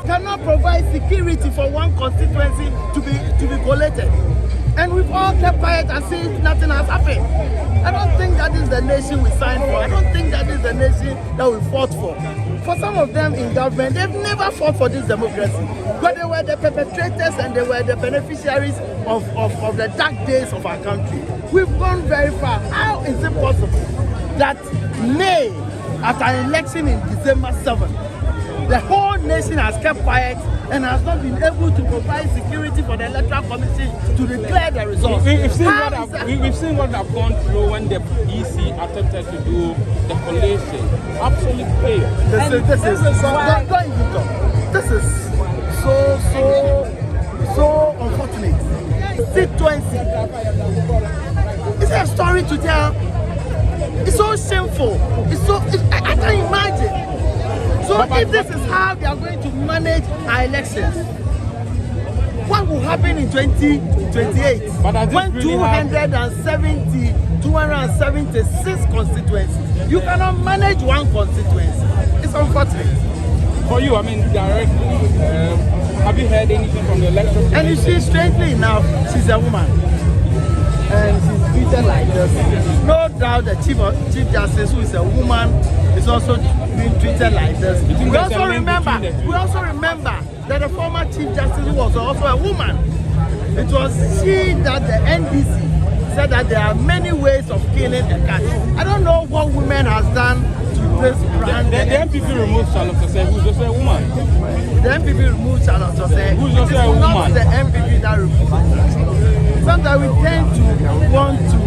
Cannot provide security for one constituency to be collated, and we've all kept quiet and seen nothing has happened. I don't think that is the nation we signed for. I don't think that is the nation that we fought for. For some of them in government, they've never fought for this democracy, but they were the perpetrators and they were the beneficiaries of the dark days of our country. We've gone very far. How is it possible that May, after an election in December 7th, the whole nation has kept quiet and has not been able to provide security for the Electoral Commission to declare the results? We've seen what I've gone through when the EC attempted to do the collation. Absolutely failed. This is so unfortunate. Constituency. It's a story to tell. It's so shameful. I can't imagine. So if this is how they are going to manage our elections, what will happen in 2028 when 276 constituencies? You cannot manage one constituency. It's unfortunate. For you, I mean, directly, have you heard anything from the Electoral Commission? And you see, strangely enough, she's a woman. And she's treated like this. No doubt the Chief Justice, who is a woman, is also being treated like this. We also remember that the former Chief Justice, who was also a woman, it was she that the NDC said that there are many ways of killing a cat. I don't know what women has done to this brand. The NPP removed Charlotte Osei, who's also a woman. The NPP removed Charlotte Osei, who's also a woman. Not the NPP that removed her. Sometimes we tend to want to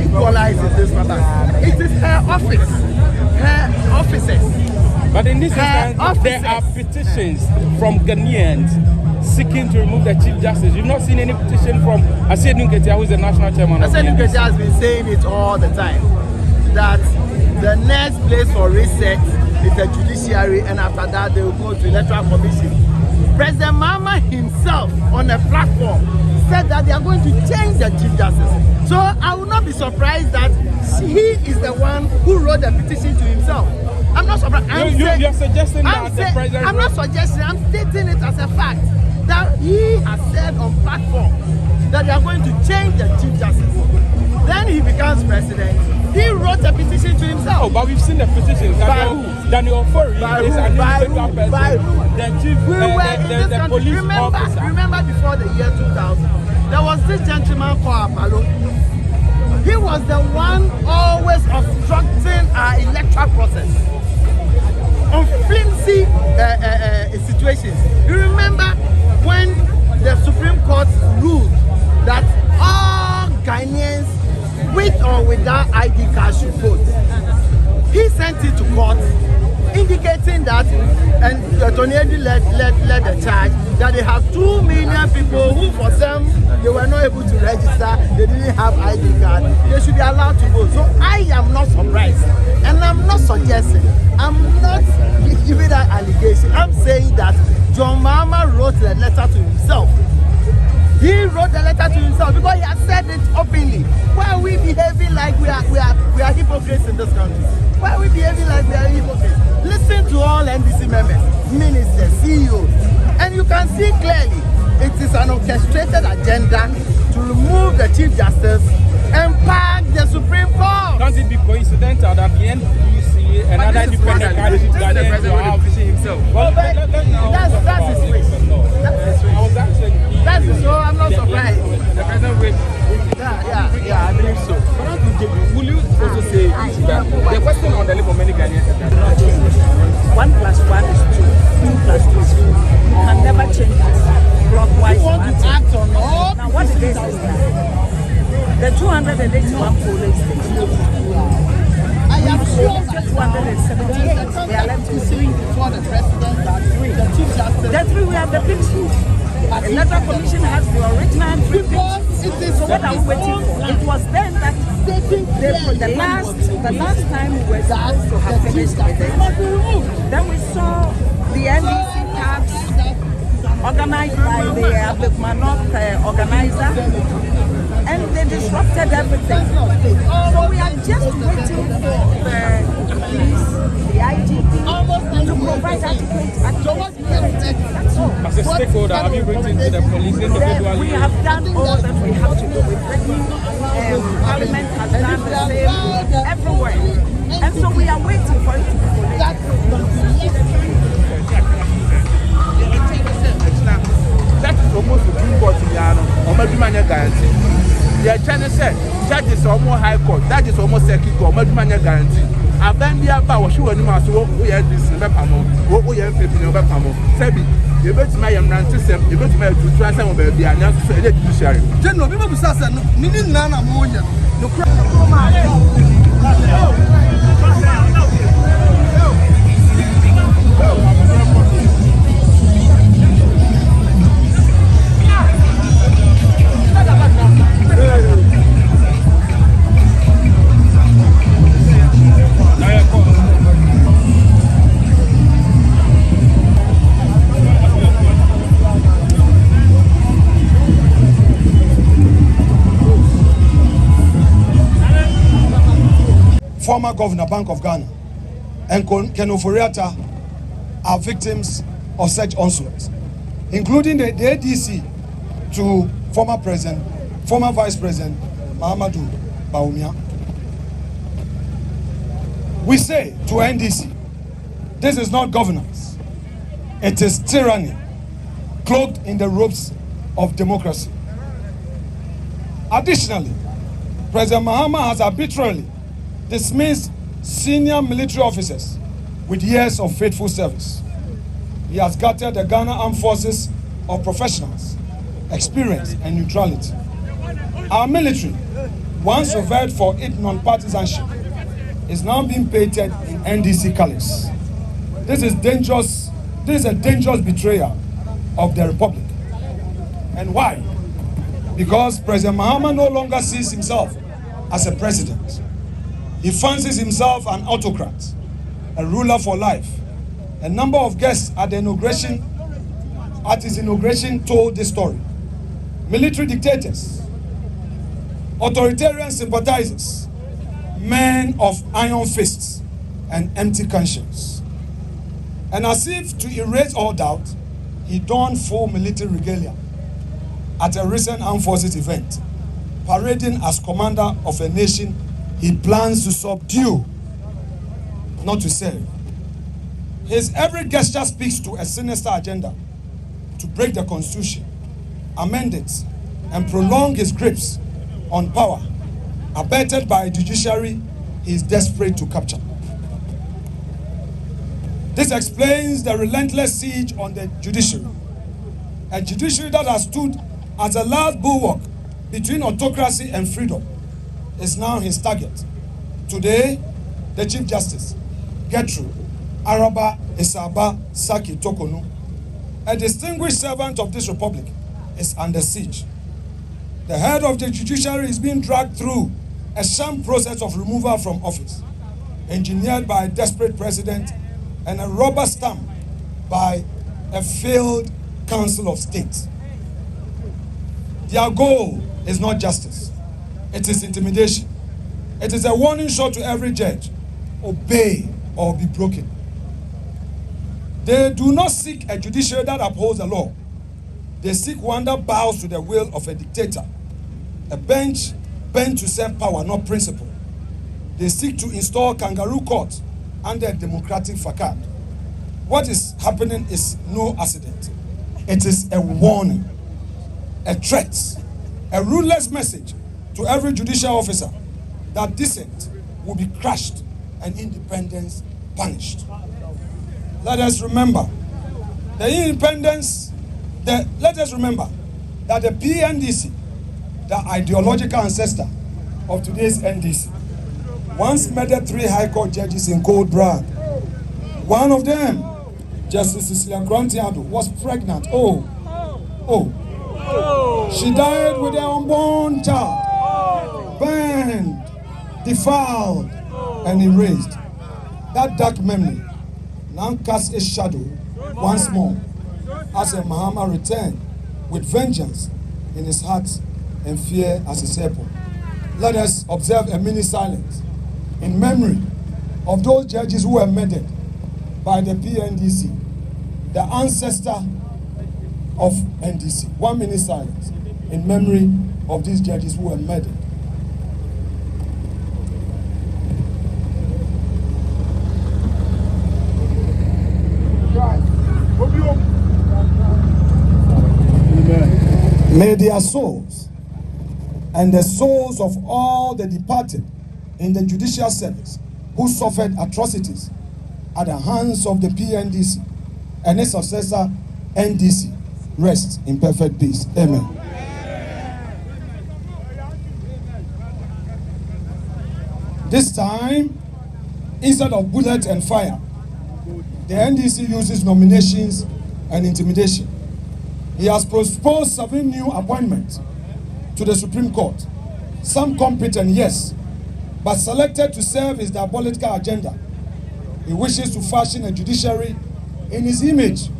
equalize in this matter. It is her office, her officers. But in this instance, there are petitions from Ghanaians seeking to remove the Chief Justice. You've not seen any petition from Afenyo Markin, who is the national chairman of the Afenyo Markin has been saying it all the time, that the next place for reset is the judiciary, and after that they will go to Electoral Commission. President Mahama himself on a platform said that they are going to change the Chief Justice. So I will not be surprised that he is the one who wrote the petition to himself. I'm not surprised. You're suggesting that the president... I'm not suggesting, I'm stating it as a fact that he has said on platform that they are going to change the Chief Justice. Then he becomes president. He wrote a petition to himself. Oh, but we've seen the petitions. Daniel Fori is an individual person. The chief, the police officer. Remember before the year 2000, there was this gentleman called Apollo. He was the one always obstructing our electoral process on flimsy situations. You remember when the Supreme Court ruled that all Ghanaians with or without ID cards should vote. He sent it to court, indicating that, and Tony led the charge, that they have 2 million people who, for them, they were not able to register, they didn't have ID card, they should be allowed to vote. So I am not surprised, and I'm not suggesting, I'm not giving that allegation. I'm saying that John Mahama wrote the letter to himself. He wrote the letter to himself because he has said it openly. Why are we behaving like we are hypocrites in this country? Why are we behaving like we are hypocrites? Listen to all NDC members, ministers, CEOs, and you can see clearly it is an orchestrated agenda to remove the Chief Justice and pack the Supreme Court. Can't it be coincidental that the NDC and other independent candidates the president will petition himself? Well, that's his wish. That's his, so I'm not surprised. The president will. Yeah, I believe so. Will you also say that the question on the lip of many Ghanaians is that 1 + 1 is 2, 2 + 2 is 4. You can never change it clockwise. You want to act on all? Now what it is that the 281 polling stations, I am sure that 278, they are left to suing before the president, the Chief Justice. the 3 we have the big two. The Electoral Commission has the original 3 things. Because it is So what are we waiting for? It was then that the last time we were supposed to have finished with it. Then we saw the NDC cards organized by the Abdulmanok organizer, and they disrupted everything. So we are just waiting for the police, the IGP, to provide adequate. That's all. as a stakeholder, have you written to the police individually? We have done all that we have to do. We've written, Parliament has done the same everywhere. And so we are waiting for it to be collated. that is almost Supreme Court in Yano, or maybe man guarantee. They are trying to say judges are more high court, that is almost circuit court, maybe man guarantee. I've been there about what you want to do. We are this in Bepamo, what we are flipping over Pamo. Sebi, you bet my system, you bet my to try some of the announced judiciary. General, people who say, meaning Nana Moya, no Former Governor, Bank of Ghana, and Ken Ofori-Atta are victims of such onslaughts, including the ADC to former Vice President Mahamadou Bawumia. We say to NDC, this is not governance, it is tyranny, cloaked in the robes of democracy. Additionally, President Mahama has arbitrarily dismissed senior military officers with years of faithful service. He has gutted the Ghana Armed Forces of professionals, experience, and neutrality. Our military, once revered for its non-partisanship, is now being painted in NDC colors. This is dangerous. This is a dangerous betrayal of the Republic. And why? Because President Mahama no longer sees himself as a president. He fancies himself an autocrat, a ruler for life. A number of guests at his inauguration told this story. Military dictators, authoritarian sympathizers, men of iron fists and empty conscience. And as if to erase all doubt, he donned full military regalia at a recent armed forces event, parading as commander of a nation he plans to subdue, not to serve. His every gesture speaks to a sinister agenda to break the constitution, amend it, and prolong his grips on power, abetted by a judiciary he is desperate to capture. This explains the relentless siege on the judiciary, a judiciary that has stood as a last bulwark between autocracy and freedom is now his target. Today, the Chief Justice, Gertrude Araba Isaba Saki Tokonu, a distinguished servant of this republic, is under siege. The head of the judiciary is being dragged through a sham process of removal from office, engineered by a desperate president and a rubber stamp by a failed Council of State. Their goal is not justice. It is intimidation. It is a warning shot to every judge. Obey or be broken. They do not seek a judiciary that upholds the law. They seek one that bows to the will of a dictator a bench bent to serve power, not principle. They seek to install kangaroo court under a democratic facade. What is happening is no accident. It is a warning, a threat, a ruthless message to every judicial officer that dissent will be crushed and independence punished. Let us remember the independence, let us remember that the PNDC, the ideological ancestor of today's NDC, once murdered 3 High Court judges in cold blood. One of them, Justice Cecilia Grantiado, was pregnant. She died with her unborn child, burned, defiled, and erased. That dark memory now casts a shadow once more as a Mahama returned with vengeance in his heart and fear as his airport. Let us observe a mini silence in memory of those judges who were murdered by the PNDC, the ancestor of NDC. 1 minute silence in memory of these judges who were murdered. May their souls and the souls of all the departed in the judicial service who suffered atrocities at the hands of the PNDC and its successor NDC rest in perfect peace. Amen. This time, instead of bullet and fire, the NDC uses nominations and intimidation. He has proposed 7 new appointments to the Supreme Court. Some competent, yes, but selected to serve his diabolical agenda. He wishes to fashion a judiciary in his image,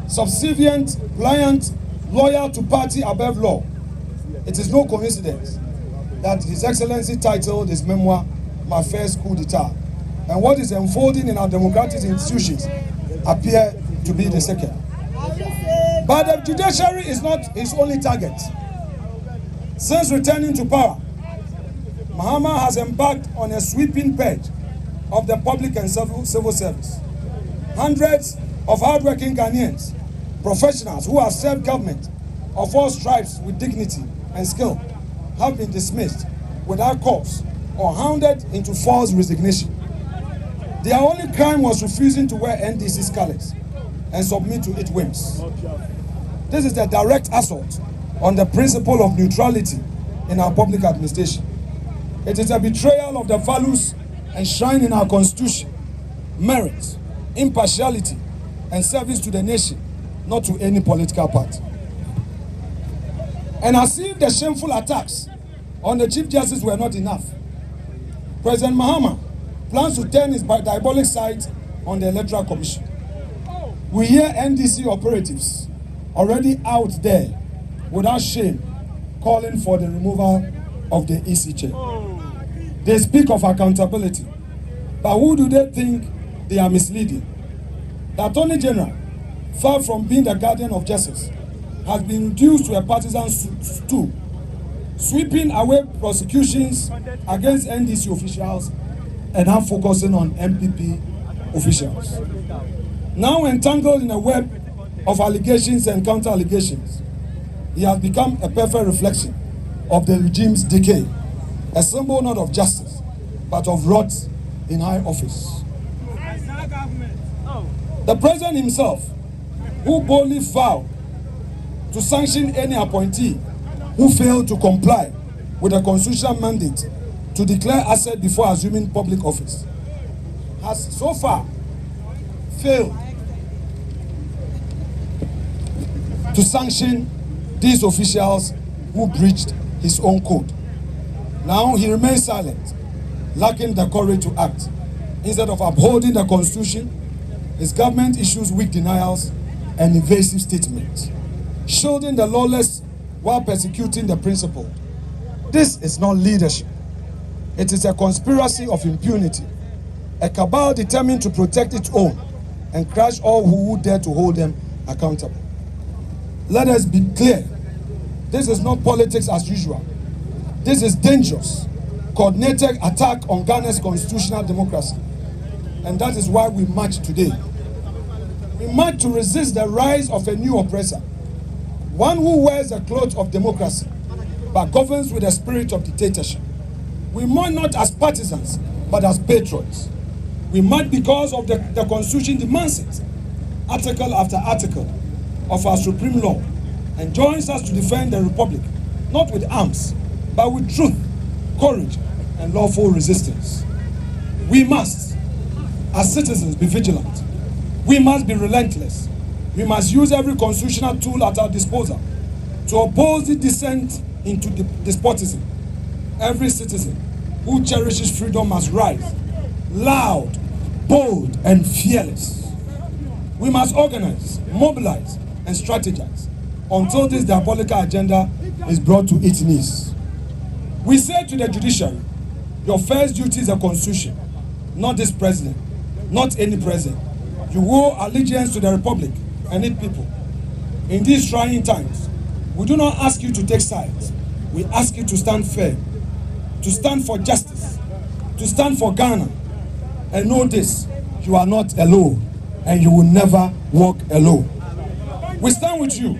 subservient, pliant, loyal to party above law. It is no coincidence that His Excellency titled his memoir, My First Coup d'etat, and what is unfolding in our democratic institutions appear to be the second. But the judiciary is not his only target. Since returning to power, Mahama has embarked on a sweeping purge of the public and civil service. Hundreds of hardworking Ghanaians, professionals who have served government of all stripes with dignity and skill, have been dismissed without cause or hounded into false resignation. Their only crime was refusing to wear NDC's colors and submit to its whims. This is a direct assault on the principle of neutrality in our public administration. It is a betrayal of the values enshrined in our constitution: merit, impartiality, and service to the nation, not to any political party. And as if the shameful attacks on the Chief Justice were not enough, President Mahama plans to turn his diabolic sight on the Electoral Commission. We hear NDC operatives already out there without shame calling for the removal of the EC chair. They speak of accountability, but who do they think they are misleading? The Attorney General, far from being the guardian of justice, has been reduced to a partisan stool, sweeping away prosecutions against NDC officials and now focusing on NPP officials. Now entangled in a web of allegations and counter-allegations, he has become a perfect reflection of the regime's decay, a symbol not of justice, but of rot in high office. The president himself, who boldly vowed to sanction any appointee who failed to comply with the constitutional mandate to declare asset before assuming public office, has so far failed to sanction these officials who breached his own code. Now he remains silent, lacking the courage to act. Instead of upholding the constitution, his government issues weak denials and evasive statements, shielding the lawless while persecuting the principled. This is not leadership. It is a conspiracy of impunity, a cabal determined to protect its own and crush all who would dare to hold them accountable. Let us be clear This is not politics as usual. This is dangerous, coordinated attack on Ghana's constitutional democracy. And that is why we march today. We march to resist the rise of a new oppressor, one who wears the clothes of democracy, but governs with the spirit of dictatorship. We march not as partisans, but as patriots. We march because of the Constitution demands it, article after article of our supreme law, and joins us to defend the Republic, not with arms, but with truth, courage, and lawful resistance. We must, as citizens, be vigilant. We must be relentless. We must use every constitutional tool at our disposal to oppose the descent into despotism. Every citizen who cherishes freedom must rise, loud, bold, and fearless. We must organize, mobilize, and strategize until this diabolical agenda is brought to its knees. We say to the judiciary, your first duty is the Constitution, not this president, not any president. You owe allegiance to the Republic and its people. In these trying times, we do not ask you to take sides. We ask you to stand firm, to stand for justice, to stand for Ghana. And know this, you are not alone, and you will never walk alone. We stand with you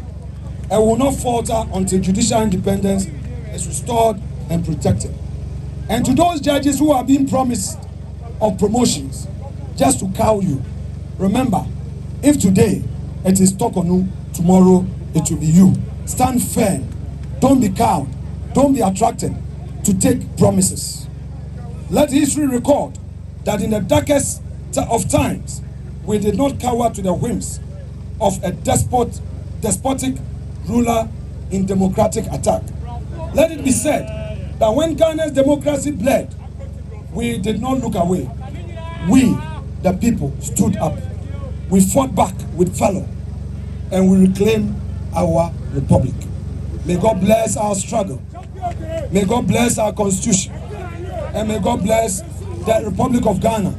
and will not falter until judicial independence is restored and protected. And to those judges who are being promised of promotions just to cow you, remember, if today it is Tokonu, tomorrow it will be you. Stand firm. Don't be cowed. Don't be attracted to take promises. Let history record that in the darkest of times, we did not cower to the whims of a despotic ruler in democratic attack. Let it be said that when Ghana's democracy bled, we did not look away. We, the people, stood up. We fought back with valor, and we reclaimed our republic. May God bless our struggle. May God bless our constitution. And may God bless the Republic of Ghana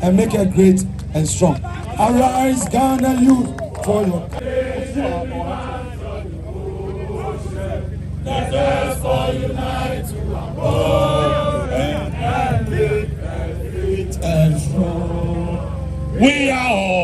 and make it great and strong. Arise, Ghana youth, for your... Let us all unite to uphold and make it great and strong. We are all